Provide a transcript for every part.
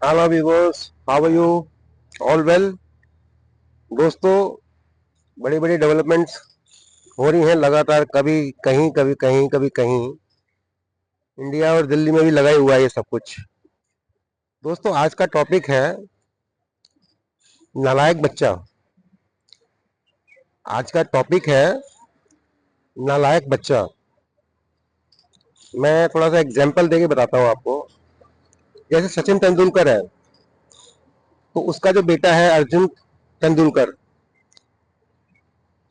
Hello viewers, how are you? All well? दोस्तों, बड़ी बड़ी डेवलपमेंट्स हो रही हैं लगातार, कभी कहीं कभी कहीं कभी कहीं। इंडिया और दिल्ली में भी लगा ही हुआ है ये सब कुछ। दोस्तों, आज का टॉपिक है नालायक बच्चा। आज का टॉपिक है नालायक बच्चा। मैं थोड़ा सा एग्जांपल देके बताता हूँ आपको। जैसे सचिन तेंदुलकर है, तो उसका जो बेटा है अर्जुन तेंदुलकर,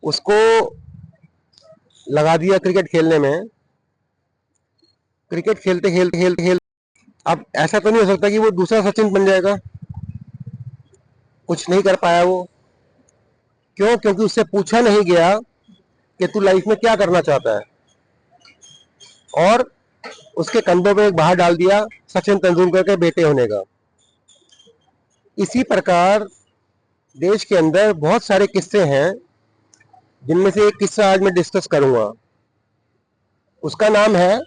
उसको लगा दिया क्रिकेट खेलने में। क्रिकेट खेलते खेलते खेलते खेलते अब ऐसा तो नहीं हो सकता कि वो दूसरा सचिन बन जाएगा। कुछ नहीं कर पाया वो। क्यों? क्योंकि उससे पूछा नहीं गया कि तू लाइफ में क्या करना चाहता है, और उसके कंधों पे एक बाहर डाल दिया सचिन तेंदुलकर के बेटे होने का। इसी प्रकार देश के अंदर बहुत सारे किस्से हैं, जिनमें से एक किस्सा आज मैं डिस्कस करूंगा। उसका नाम है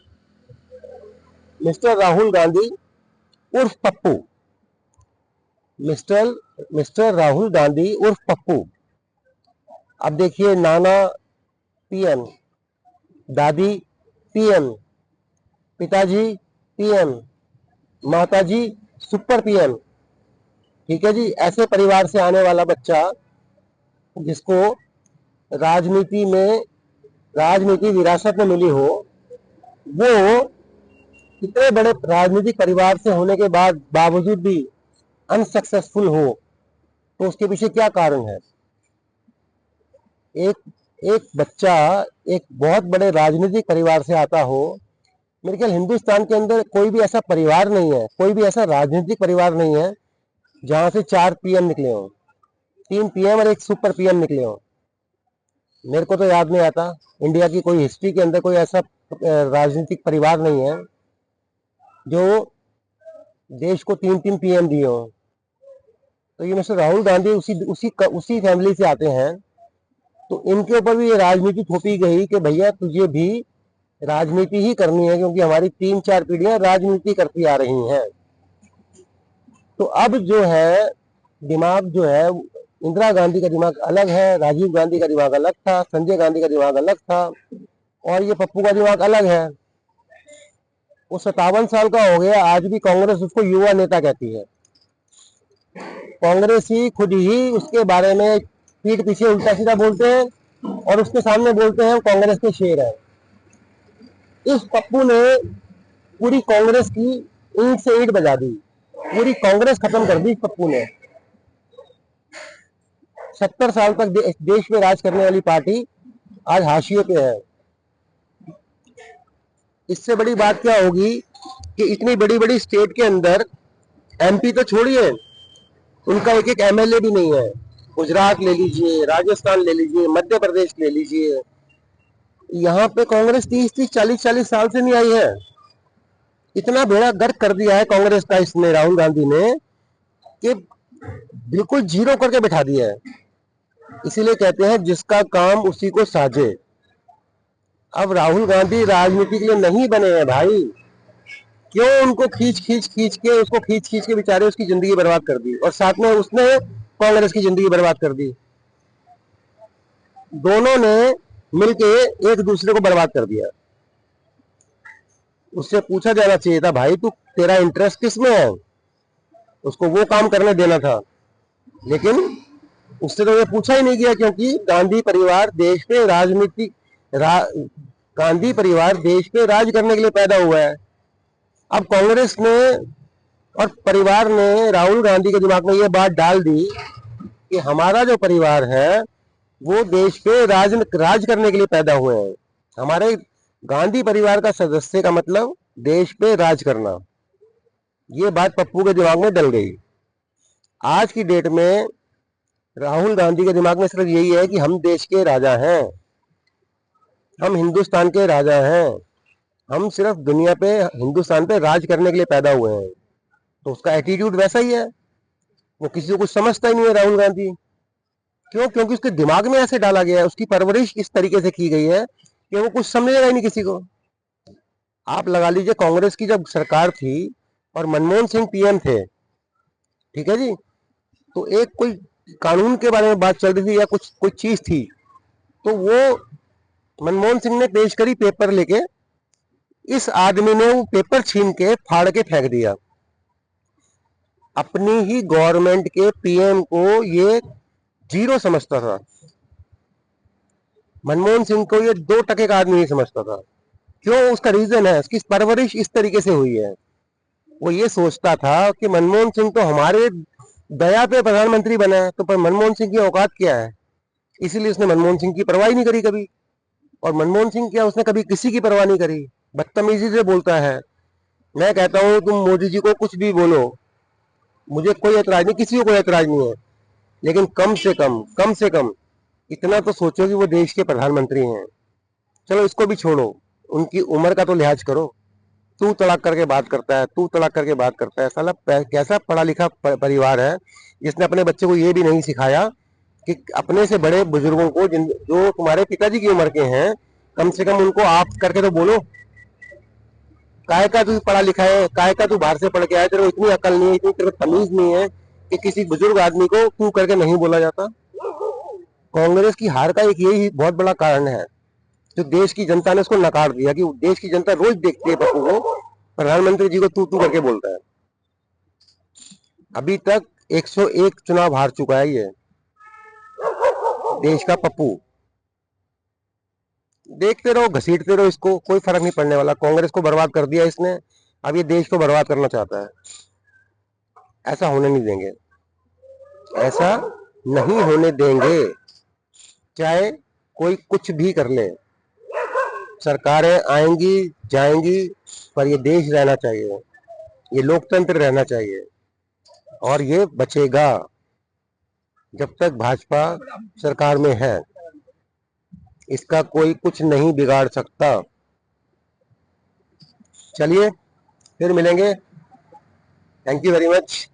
मिस्टर राहुल गांधी उर्फ पप्पू। मिस्टर मिस्टर राहुल गांधी उर्फ पप्पू। अब देखिए, नाना पीएम, दादी पीएम, पिताजी पीएम, माताजी सुपर पीएम। ठीक है जी। ऐसे परिवार से आने वाला बच्चा, जिसको राजनीति में राजनीति विरासत में मिली हो, वो इतने बड़े राजनीतिक परिवार से होने के बाद बावजूद भी अनसक्सेसफुल हो, तो उसके पीछे क्या कारण है? एक एक बच्चा एक बहुत बड़े राजनीतिक परिवार से आता हो। मेरे ख्याल हिंदुस्तान के अंदर कोई भी ऐसा परिवार नहीं है, कोई भी ऐसा राजनीतिक परिवार नहीं है जहां से 4 पीएम निकले हो, 3 पीएम और एक सुपर पीएम निकले हो। मेरे को तो याद नहीं आता इंडिया की कोई हिस्ट्री के अंदर कोई ऐसा राजनीतिक परिवार नहीं है जो देश को 3 3 पीएम दिए हो। तो ये मिस्टर राहुल गांधी उसी फैमिली से आते हैं। तो इनके ऊपर भी ये राजनीति थोपी गई कि भैया तुझे भी राजनीति ही करनी है, क्योंकि हमारी 3 4 पीढ़ियां राजनीति करती आ रही हैं। तो अब जो है, दिमाग जो है, इंदिरा गांधी का दिमाग अलग है, राजीव गांधी का दिमाग अलग था, संजय गांधी का दिमाग अलग था, और ये पप्पू का दिमाग अलग है। वो 57 साल का हो गया, आज भी कांग्रेस उसको युवा नेता कहती है। कांग्रेस ही खुद ही उसके बारे में पीठ पीछे उल्टा सीधा बोलते हैं, और उसके सामने बोलते हैं कांग्रेस के शेर है। इस पप्पू ने पूरी कांग्रेस की ईंट से ईंट बजा दी, पूरी कांग्रेस खत्म कर दी इस पप्पू ने। 70 साल तक देश में राज करने वाली पार्टी आज हाशिए पे है। इससे बड़ी बात क्या होगी कि इतनी बड़ी बड़ी स्टेट के अंदर एमपी तो छोड़िए, उनका एक एक एमएलए भी नहीं है। गुजरात ले लीजिए, राजस्थान ले लीजिए, मध्य प्रदेश ले लीजिए, यहाँ पे कांग्रेस 30 30 40 40 साल से नहीं आई है। इतना बेड़ा गर्क कर दिया है कांग्रेस का इसने, राहुल गांधी ने, कि बिल्कुल जीरो करके बिठा दिया है। इसीलिए कहते हैं जिसका काम उसी को साजे। अब राहुल गांधी राजनीति के लिए नहीं बने हैं भाई। क्यों उनको खींच खींच के बेचारे उसकी जिंदगी बर्बाद कर दी, और साथ में उसने कांग्रेस की जिंदगी बर्बाद कर दी। दोनों ने मिलके एक दूसरे को बर्बाद कर दिया। उससे पूछा जाना चाहिए था, भाई तू, तेरा इंटरेस्ट किस में है? उसको वो काम करने देना था। लेकिन उससे तो ये पूछा ही नहीं गया, क्योंकि गांधी परिवार देश पे गांधी परिवार देश पे राज करने के लिए पैदा हुआ है। अब कांग्रेस ने और परिवार ने राहुल गांधी के दिमाग में ये बात डाल दी कि हमारा जो परिवार है वो देश पे राज करने के लिए पैदा हुए हैं। हमारे गांधी परिवार का सदस्य का मतलब देश पे राज करना। ये बात पप्पू के दिमाग में डल गई। आज की डेट में राहुल गांधी के दिमाग में सिर्फ यही है कि हम देश के राजा हैं, हम हिंदुस्तान के राजा हैं, हम सिर्फ दुनिया पे, हिंदुस्तान पे राज करने के लिए पैदा हुए हैं। तो उसका एटीट्यूड वैसा ही है। वो किसी को कुछ समझता ही नहीं है राहुल गांधी। क्यों? क्योंकि उसके दिमाग में ऐसे डाला गया है, उसकी परवरिश इस तरीके से की गई है कि वो कुछ समझेगा ही नहीं किसी को। आप लगा लीजिए, कांग्रेस की जब सरकार थी और मनमोहन सिंह पीएम थे, ठीक है जी। तो एक कोई कानून के बारे में बात चल रही थी या कुछ कोई चीज थी, तो वो मनमोहन सिंह ने पेश करी पेपर लेके, इस आदमी ने वो पेपर छीन के फाड़ के फेंक दिया। अपनी ही गवर्नमेंट के पीएम को ये जीरो समझता था। मनमोहन सिंह को ये 2 टके का आदमी नहीं समझता था। क्यों? उसका रीजन है, उसकी परवरिश इस तरीके से हुई है। वो ये सोचता था कि मनमोहन सिंह तो हमारे दया पे प्रधानमंत्री बना है, तो पर मनमोहन सिंह की औकात क्या है, इसीलिए उसने मनमोहन सिंह की परवाह ही नहीं करी कभी। और मनमोहन सिंह क्या, उसने कभी किसी की परवाह नहीं करी, बदतमीजी से बोलता है। मैं कहता हूं तुम मोदी जी को कुछ भी बोलो, मुझे कोई एतराज नहीं, किसी को कोई एतराज नहीं है, लेकिन कम से कम इतना तो सोचो कि वो देश के प्रधानमंत्री हैं। चलो इसको भी छोड़ो, उनकी उम्र का तो लिहाज करो। तू तड़ाक करके बात करता है, तू तड़ाक करके बात करता है। साला कैसा पढ़ा लिखा परिवार है जिसने अपने बच्चे को ये भी नहीं सिखाया कि अपने से बड़े बुजुर्गों को, जिन जो तुम्हारे पिताजी की उम्र के हैं, कम से कम उनको आप करके तो बोलो। काय का तू पढ़ा लिखा है, काय का तू बाहर से पढ़ के आया, तेरे को इतनी अकल नहीं है, इतनी तेरे को तमीज नहीं है कि किसी बुजुर्ग आदमी को तू करके नहीं बोला जाता। कांग्रेस की हार का एक यही बहुत बड़ा कारण है, जो देश की जनता ने उसको नकार दिया, कि देश की जनता रोज देखती है पप्पू को, प्रधानमंत्री जी को तू तू करके बोलता है। अभी तक 101 चुनाव हार चुका है ये देश का पप्पू। देखते रहो, घसीटते रहो, इसको कोई फर्क नहीं पड़ने वाला। कांग्रेस को बर्बाद कर दिया इसने, अब ये देश को बर्बाद करना चाहता है। ऐसा होने नहीं देंगे, ऐसा नहीं होने देंगे, चाहे कोई कुछ भी कर ले। सरकारें आएंगी जाएंगी, पर ये देश रहना चाहिए, ये लोकतंत्र रहना चाहिए, और ये बचेगा जब तक भाजपा सरकार में है। इसका कोई कुछ नहीं बिगाड़ सकता। चलिए फिर मिलेंगे। Thank you very much.